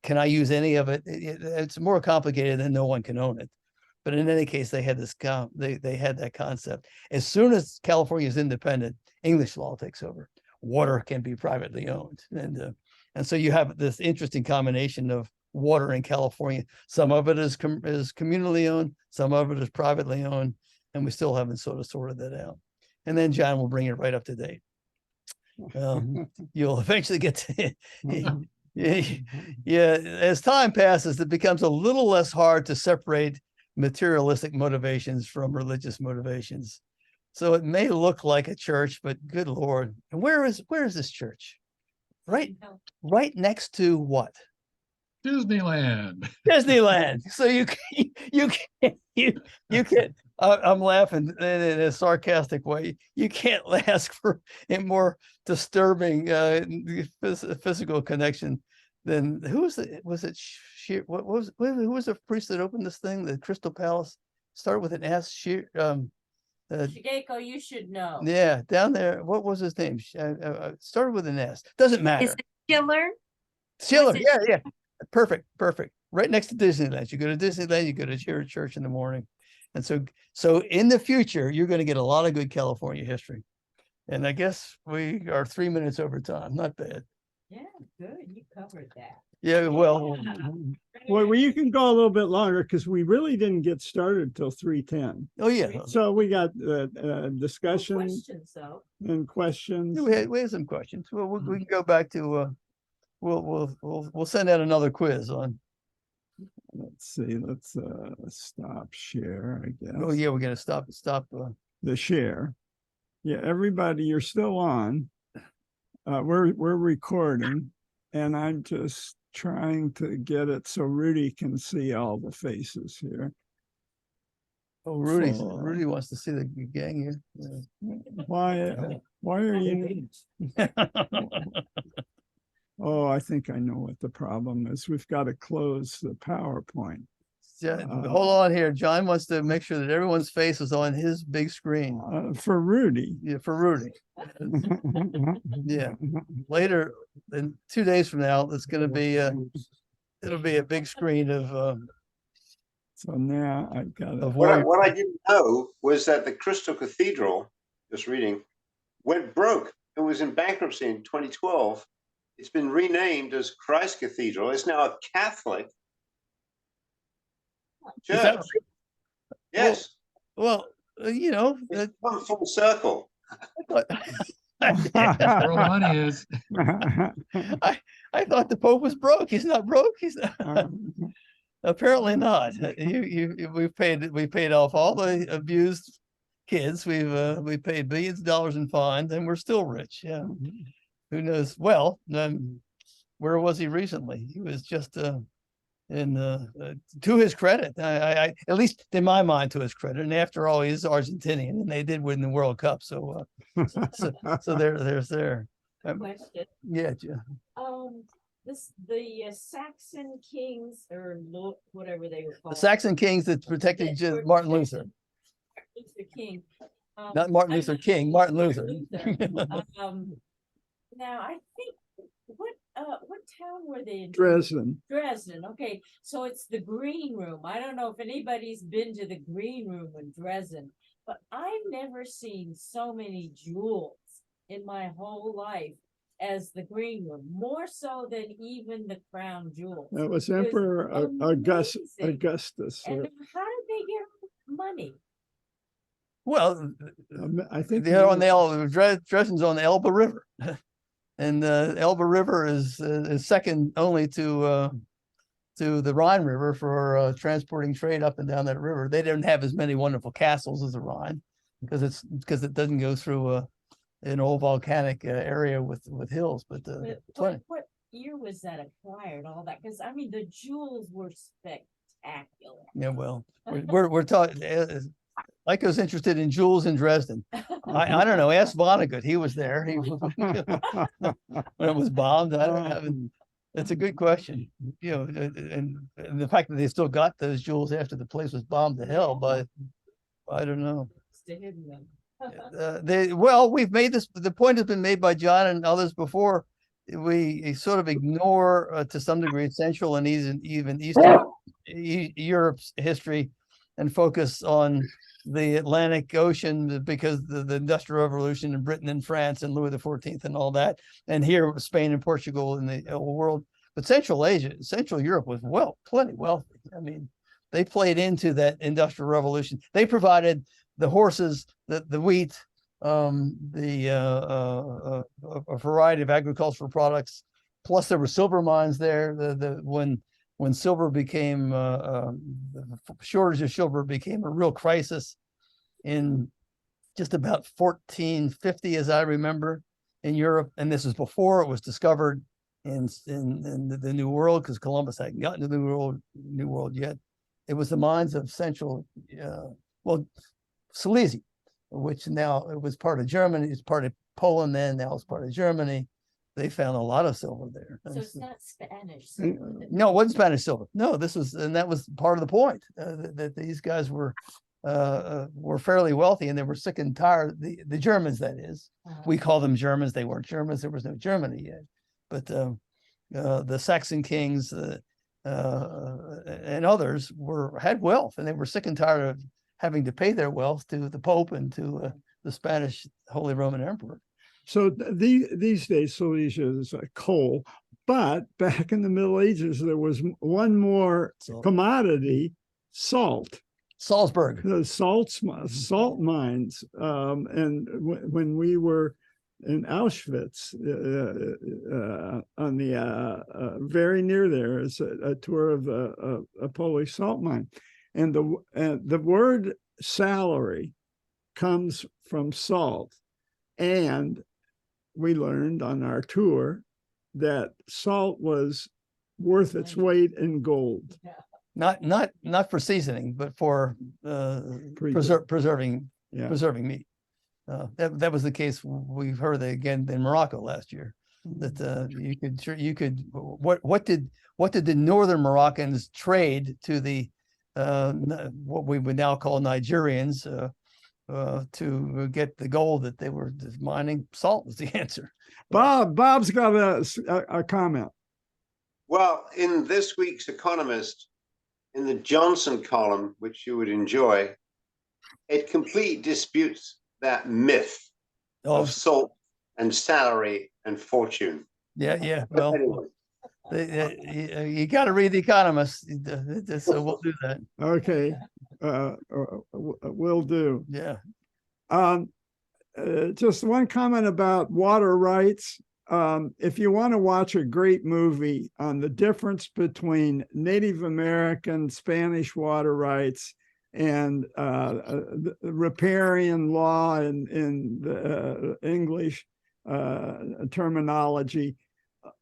can I use any of it? It's more complicated than no one can own it. But in any case, they had they had that concept. As soon as California is independent, English law takes over. water can be privately owned. And so you have this interesting combination of water in California. Some of it is communally owned, some of it is privately owned, and we still haven't sort of sorted that out. And then John will bring it right up to date. You'll eventually get to yeah, as time passes, it becomes a little less hard to separate materialistic motivations from religious motivations. So it may look like a church, but good Lord, and where is this church? Right next to what? Disneyland. Disneyland. So you can I'm laughing in a sarcastic way. You can't ask for a more disturbing physical connection than who was it? Who was the priest that opened this thing? The Crystal Palace started with an S. Shigeko, you should know. Yeah, down there. What was his name? Started with an S. Doesn't matter. Is it Schiller? Schiller. was it- Yeah. Perfect. Right next to Disneyland. You go to Disneyland, you go to church in the morning. And so in the future, you're going to get a lot of good California history. And I guess we are 3 minutes over time. Not bad. Yeah, good. You covered that. Yeah, well, Well, you can go a little bit longer because we really didn't get started till 3:10. oh yeah. So we got discussion Questions though. and questions. We had some questions. Well, we can go back to we'll send out another quiz on. Let's see. Let's stop share, I guess. Oh yeah, we're gonna stop. The share. Yeah, everybody, you're still on. We're recording, and I'm just trying to get it so Rudy can see all the faces here. Oh, Rudy So- wants to see the gang here. Yeah. Why are you? Oh, I think I know what the problem is. We've got to close the PowerPoint. Hold on here. John wants to make sure that everyone's face is on his big screen. For Rudy. Yeah, for Rudy. Yeah. Later, in 2 days from now, it's going to be it'll be a big screen of So now I've got to. What I didn't know was that the Crystal Cathedral, just reading, went broke. It was in bankruptcy in 2012. It's been renamed as Christ Cathedral. It's now a Catholic Is that church. Yes, well, you know, it's come full circle. Where all the money is. I thought the Pope was broke. He's not broke. He's not. Apparently not. We paid off all the abused kids. We paid billions of dollars in fines, and we're still rich. Yeah. Who knows? Well, where was he recently? He was just to his credit, I at least in my mind, to his credit. And after all, he's Argentinian, and they did win the World Cup. So there's there. Question. Yeah. The Saxon kings or whatever they were The called. Saxon kings that protected that were Martin Luther, protected Luther King. not Martin Luther King, Martin Luther. Now I think what town were they in? Dresden. Dresden. Okay, so it's the green room. I don't know if anybody's been to the green room in Dresden, but I've never seen so many jewels in my whole life as the green room, more so than even the crown jewels. That was It was Emperor amazing. Augustus. And how did they get money? Well, I think they're on the Dresden's on the Elbe River, and the Elbe River is second only to the Rhine River for transporting trade up and down that river. They didn't have as many wonderful castles as the Rhine because it doesn't go through an old volcanic area with hills. But What year was that acquired? All that, because I mean the jewels were spectacular. yeah, well, we're talking. Lyco's interested in jewels in Dresden. I don't know. Ask Vonnegut. He was there. When it was bombed. I don't have. That's a good question. You know, and the fact that they still got those jewels after the place was bombed to hell, but I don't know. Still hidden them. We've made this. The point has been made by John and others before. We sort of ignore to some degree Central and even Eastern Europe's history. and focus on the Atlantic Ocean because the Industrial Revolution in Britain and France and Louis XIV and all that. And here Spain and Portugal in the old world. But Central Asia, Central Europe was plenty wealthy. I mean, they played into that Industrial Revolution. They provided the horses, the wheat, a variety of agricultural products. Plus, there were silver mines there. When silver became the shortage of silver became a real crisis in just about 1450, as I remember, in Europe. And this is before it was discovered in the New World, because Columbus hadn't gotten to the New World yet. It was the mines of Central, Silesia, which now it was part of Germany. It's part of Poland then. Now it's part of Germany. They found a lot of silver there. So it's not Spanish. silver that- No, it wasn't Spanish silver. No, that was part of the point, that these guys were fairly wealthy, and they were sick and tired. The Germans, that is, we call them Germans. They weren't Germans. There was no Germany yet. But the Saxon kings and others had wealth, and they were sick and tired of having to pay their wealth to the Pope and to the Spanish Holy Roman Emperor. So these days, Silesia is coal, but back in the Middle Ages, there was one more commodity, salt. Salzburg. The salt mines. And when we were in Auschwitz, on the very near there is a tour of a Polish salt mine, and the word salary comes from salt, and we learned on our tour that salt was worth its weight in gold. Not for seasoning, but for preserving meat. That was the case. We've heard that again in Morocco last year. That you could. What did the northern Moroccans trade to the what we would now call Nigerians to get the gold that they were mining? Salt was the answer. Bob's got a comment. Well, in this week's Economist, in the Johnson column, which you would enjoy, it completely disputes that myth of salt and salary and fortune. Yeah. But Well, anyway. you got to read The Economist, so we'll do that. Okay, will do. Yeah. Just one comment about water rights. If you want to watch a great movie on the difference between Native American Spanish water rights and riparian law in the English terminology,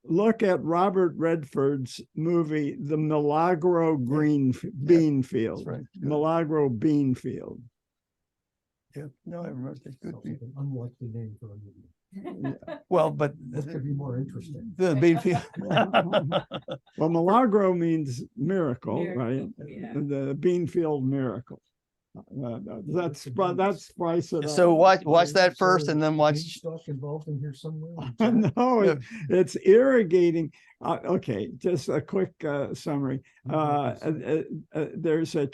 look at Robert Redford's movie, The Milagro Bean Field. Right. Milagro Bean Field. Yeah. No, I remember that. Good. Sounds like an unlikely name for a movie. Well, but That could be more interesting. the bean field. Well, Milagro means miracle, Miracle, right? yeah. The bean field miracle. That's spice it up. So watch that first, and then Is watch. stock involved in here somewhere? No, Yeah. it's irrigating. Okay, just a quick summary. There's a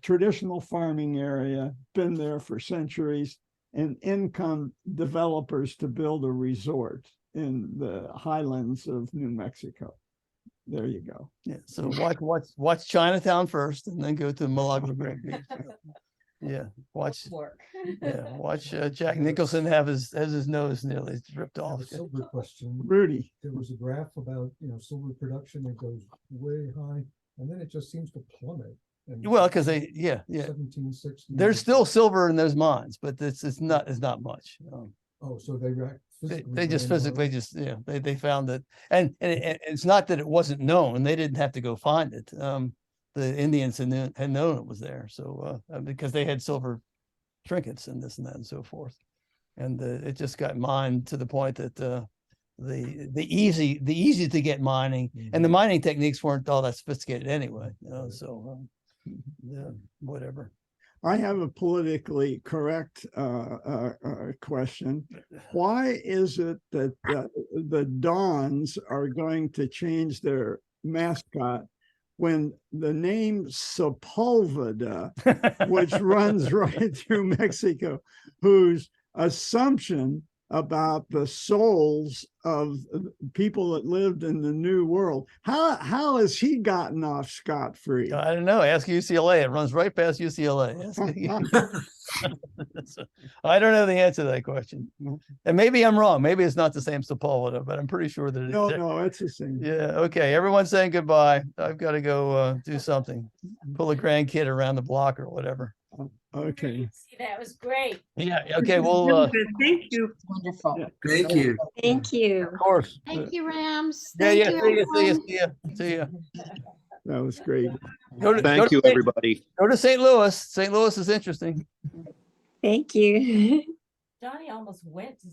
traditional farming area, been there for centuries, and income developers to build a resort in the highlands of New Mexico. There you go. Yeah. So watch Chinatown first, and then go to Milagro Grand Beach. Yeah. Watch Jack Nicholson have his nose nearly ripped I have off. a silver question. Rudy. There was a graph about, silver production that goes way high, and then it just seems to plummet. And Well, because they 1760. there's still silver in those mines, but it's not much. Oh, so they They just physically they found it, and it's not that it wasn't known. They didn't have to go find it. The Indians had known it was there, so because they had silver trinkets and this and that and so forth, and it just got mined to the point that the easy to get mining, and the mining techniques weren't all that sophisticated anyway. So whatever. I have a politically correct question. Why is it that the Dons are going to change their mascot when the name Sepulveda, which runs right through Mexico, whose assumption about the souls of people that lived in the New World, how has he gotten off scot-free? I don't know. Ask UCLA. It runs right past UCLA. So, I don't know the answer to that question. And maybe I'm wrong. Maybe it's not the same Sepulveda, but I'm pretty sure that No, it's the same. Yeah. Okay. Everyone's saying goodbye. I've got to go do something. Pull a grandkid around the block or whatever. Okay. See, that was great. Yeah. Okay. Well, Thank you. Wonderful. Yeah. Thank you. Thank you. of course. Thank you, Rams. Yeah. Thank Yeah. you, See you. See you. everyone. See you. See you. That was great. Thank you, everybody. Go to St. Louis. St. Louis is interesting. Thank you. Johnny almost went to